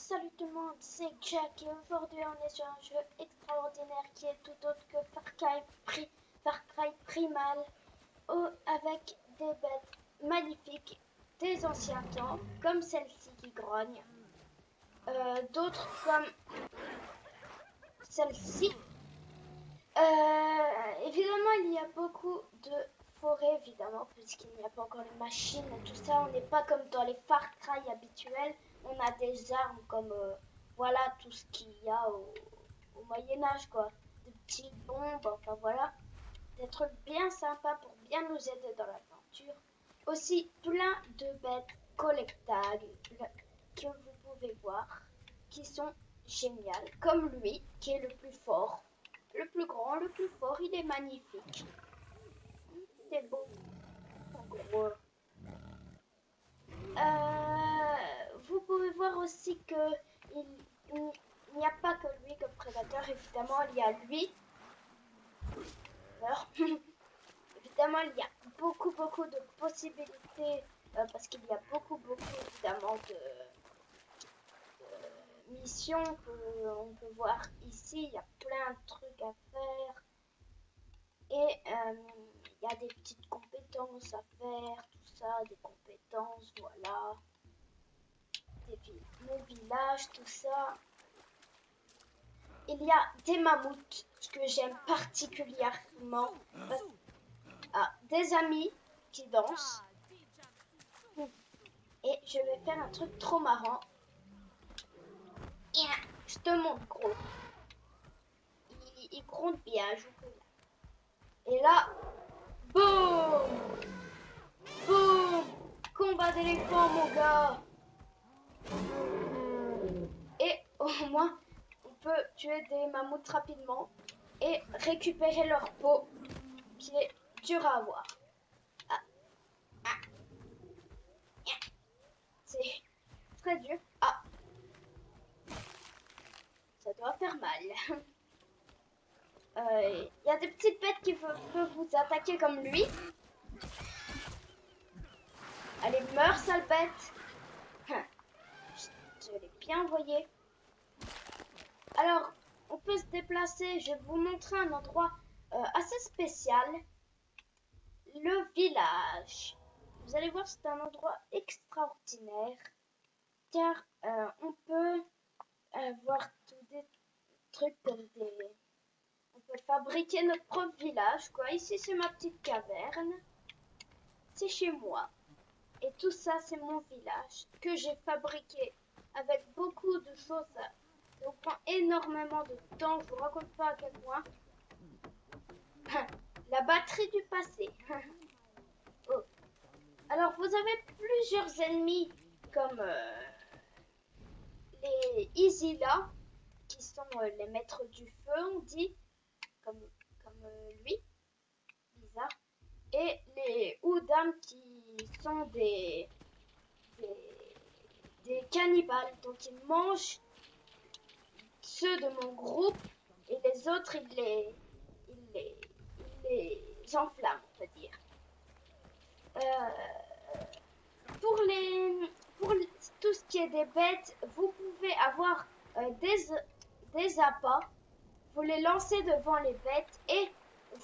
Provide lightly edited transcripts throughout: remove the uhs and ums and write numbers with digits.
Salut tout le monde, c'est Jack et aujourd'hui on est sur un jeu extraordinaire qui est tout autre que Far Cry Primal avec des bêtes magnifiques des anciens temps comme celle-ci qui grogne, d'autres comme celle-ci. Évidemment il y a beaucoup de forêts évidemment puisqu'il n'y a pas encore les machines et tout ça, on n'est pas comme dans les Far Cry habituels. On a des armes comme voilà tout ce qu'il y a au Moyen-Âge quoi, des petites bombes, enfin voilà, des trucs bien sympas pour bien nous aider dans l'aventure. Aussi plein de bêtes collectables que vous pouvez voir, qui sont géniales, comme lui qui est le plus fort, le plus grand, le plus fort, il est magnifique. C'est beau, en gros. Vous pouvez voir aussi que il n'y a pas que lui comme prédateur, évidemment il y a lui. Alors, évidemment il y a beaucoup de possibilités parce qu'il y a beaucoup évidemment de missions qu'on peut voir ici. Il y a plein de trucs à faire et il y a des petites compétences à faire, tout ça, des compétences, voilà. Mon village, tout ça. Il y a des mammouths, ce que j'aime particulièrement. Des amis qui dansent. Et je vais faire un truc trop marrant. Je te montre, gros. Il gronde bien, je vous préviens. Et là, boum, boum, combat d'éléphants, mon gars. Et au moins, on peut tuer des mammouths rapidement et récupérer leur peau, qui est dure à avoir. C'est très dur. Ah, ça doit faire mal. Il y a des petites bêtes qui peuvent vous attaquer comme lui. Allez, meurs, sale bête. Je l'ai bien envoyé. Alors, on peut se déplacer. Je vais vous montrer un endroit assez spécial. Le village. Vous allez voir, c'est un endroit extraordinaire. Car on peut voir tous des trucs comme des... On peut fabriquer notre propre village, quoi. Ici, c'est ma petite caverne. C'est chez moi. Et tout ça, c'est mon village que j'ai fabriqué avec beaucoup de choses. Ça prend énormément de temps. Je vous raconte pas à quel point. La batterie du passé. Oh. Alors, vous avez plusieurs ennemis comme les Isila, qui sont les maîtres du feu, on dit, comme lui, bizarre. Et les Oudam qui sont des cannibales. Donc ils mangent ceux de mon groupe et les autres ils les enflamment, on peut dire. Pour tout ce qui est des bêtes, vous pouvez avoir des appâts. Vous les lancez devant les bêtes et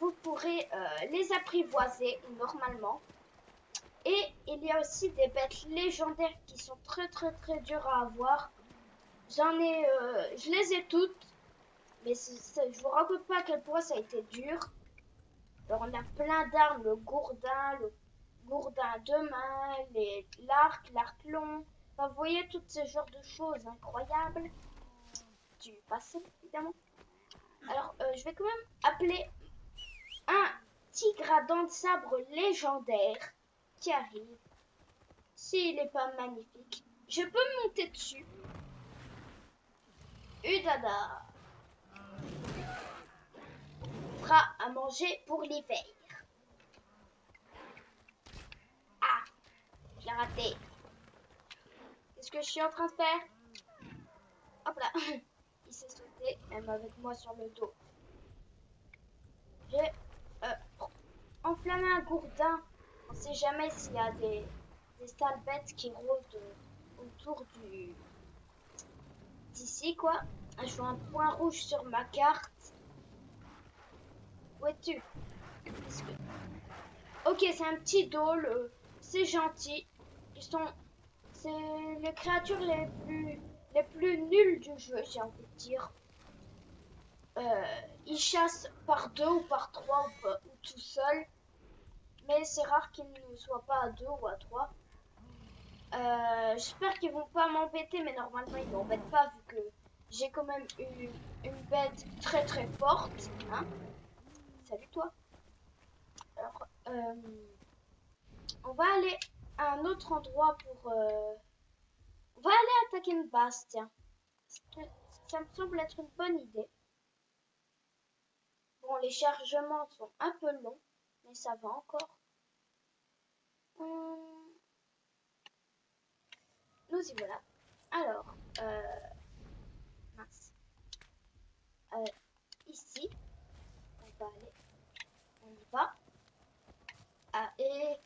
vous pourrez les apprivoiser normalement. Et il y a aussi des bêtes légendaires qui sont très dures à avoir. Je les ai toutes, mais je vous raconte pas à quel point ça a été dur. Alors on a plein d'armes, le gourdin à deux mains, l'arc long. Enfin, vous voyez tous ces genres de choses incroyables du passé, évidemment. Alors je vais quand même appeler un tigre à dents de sabre légendaire qui arrive. S'il n'est pas magnifique, je peux monter dessus. Udada fera à manger pour l'hiver. Ah, j'ai raté. Qu'est-ce que je suis en train de faire? Hop là, il s'est sauté, même avec moi sur le dos. J'ai enflammé un gourdin. On sait jamais s'il y a des sales bêtes qui rôdent autour est ici, quoi. Je vois un point rouge sur ma carte. Où es-tu? Ok, c'est un petit dôle. C'est gentil. C'est les créatures les plus nulles du jeu, j'ai envie de dire. Ils chassent par deux ou par trois ou tout seul. Mais c'est rare qu'ils ne soient pas à deux ou à trois. J'espère qu'ils vont pas m'embêter, mais normalement ils m'embêtent pas vu que j'ai quand même une bête très très forte. Hein? Salut toi. Alors, on va aller à un autre endroit pour... On va aller attaquer une base, tiens. Ça me semble être une bonne idée. Bon, les chargements sont un peu longs, mais ça va encore. Nous y voilà. Alors, mince. Ici, on va aller. On y va. Ah, et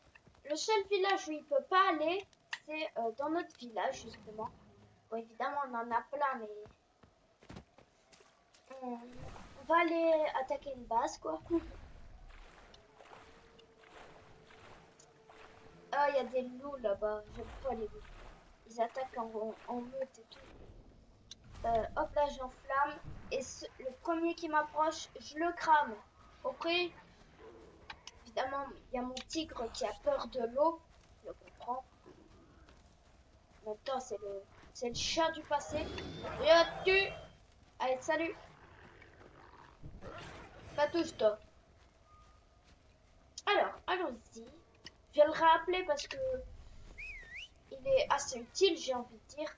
le seul village où il peut pas aller, c'est dans notre village, justement. Bon, évidemment, on en a plein, mais... On va aller attaquer une base, quoi. Ah, il y a des loups là-bas. J'aime pas les loups. Ils attaquent en meute et tout. Hop là, j'enflamme. Et le premier qui m'approche, je le crame. Ok. Évidemment, il y a mon tigre qui a peur de l'eau. Je le comprends. En même temps, c'est le chat du passé. Je tue. Allez, salut. Pas touche toi. Alors, allons-y. Je vais le rappeler parce que il est assez utile, j'ai envie de dire.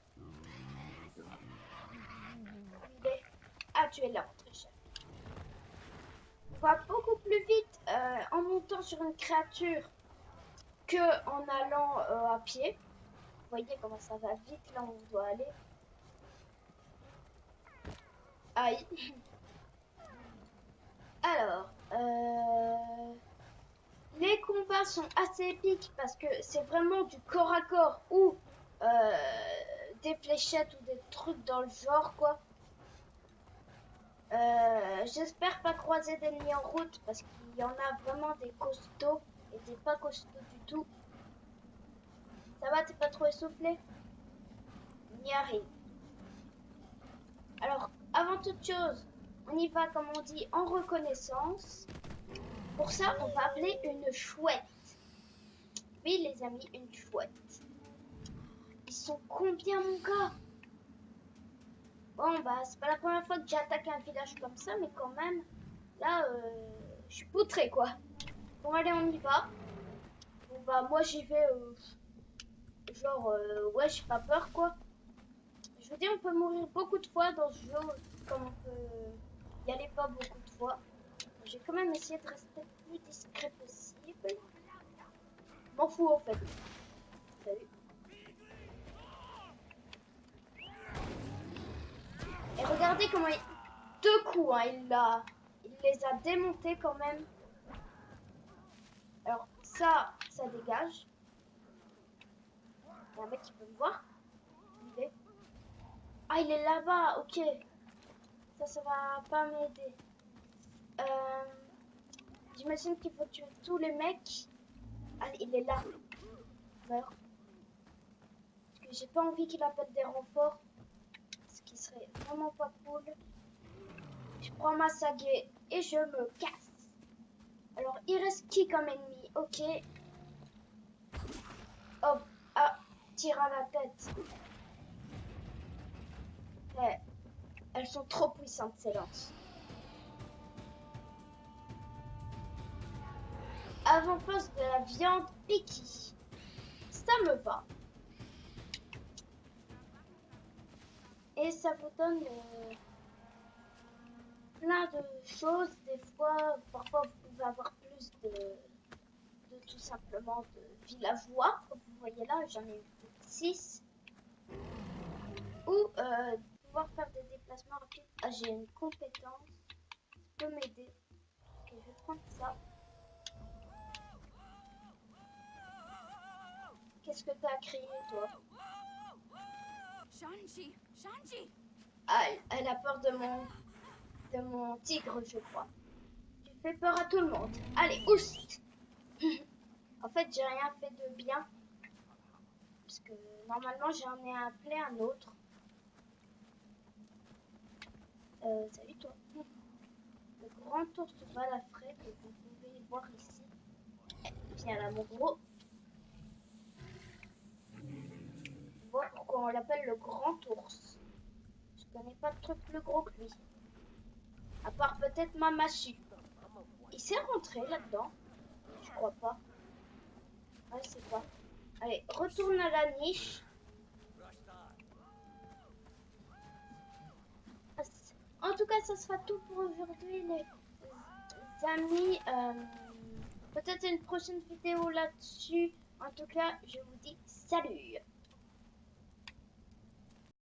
Il est... Ah, tu es là, très cher. On va beaucoup plus vite en montant sur une créature que en allant à pied. Vous voyez comment ça va vite là où on doit aller. Aïe. Alors, les combats sont assez épiques parce que c'est vraiment du corps à corps ou des fléchettes ou des trucs dans le genre, quoi. J'espère pas croiser d'ennemis en route parce qu'il y en a vraiment des costauds et des pas costauds du tout. Ça va, t'es pas trop essoufflé? On y arrive. Alors, avant toute chose, on y va, comme on dit, en reconnaissance. Pour ça, on va appeler une chouette. Oui, les amis, une chouette. Ils sont combien, mon gars? Bon, bah, c'est pas la première fois que j'attaque un village comme ça, mais quand même, là, je suis poutrée, quoi. Bon, allez, on y va. Bon, bah, moi, j'y vais, genre, ouais, j'ai pas peur, quoi. Je veux dire, on peut mourir beaucoup de fois dans ce jeu, comme on peut y aller pas beaucoup de fois. J'ai quand même essayé de rester le plus discret possible. M'en fous, en fait. Salut. Et regardez comment il... Deux coups, hein, il les a démontés quand même. Alors, ça dégage. Il y a un mec qui peut me voir. Il est... Ah, il est là-bas, ok. Ça va pas m'aider. J'imagine qu'il faut tuer tous les mecs. Ah, il est là. Meurt. Parce que j'ai pas envie qu'il appelle des renforts. Ce qui serait vraiment pas cool. Je prends ma sagaie et je me casse. Alors, il reste qui comme ennemi? Ok. Hop. Ah, tire à la tête. Ouais. Elles sont trop puissantes, ces lances. Avant-poste de la viande piquée. Ça me va. Et ça vous donne plein de choses. Des fois, parfois, vous pouvez avoir plus de tout simplement de villageois. Comme vous voyez là, j'en ai eu 6. Ou pouvoir faire des déplacements rapides. Ah, j'ai une compétence. Ça peut m'aider. Ok, je vais prendre ça. Qu'est-ce que t'as crié, toi? Shanji! Shanji! Ah, elle a peur de mon tigre, je crois. Tu fais peur à tout le monde. Allez, oust. En fait, j'ai rien fait de bien. Parce que normalement, j'en ai appelé un autre. Salut toi. Le grand ours balafré que vous pouvez voir ici. Viens là, mon gros. Voilà pourquoi on l'appelle le grand ours. Je connais pas de truc plus gros que lui. À part peut-être ma massue. Il s'est rentré là-dedans. Je crois pas. Ouais, c'est pas. Allez, retourne à la niche. En tout cas, ça sera tout pour aujourd'hui, les amis. Peut-être une prochaine vidéo là-dessus. En tout cas, je vous dis salut.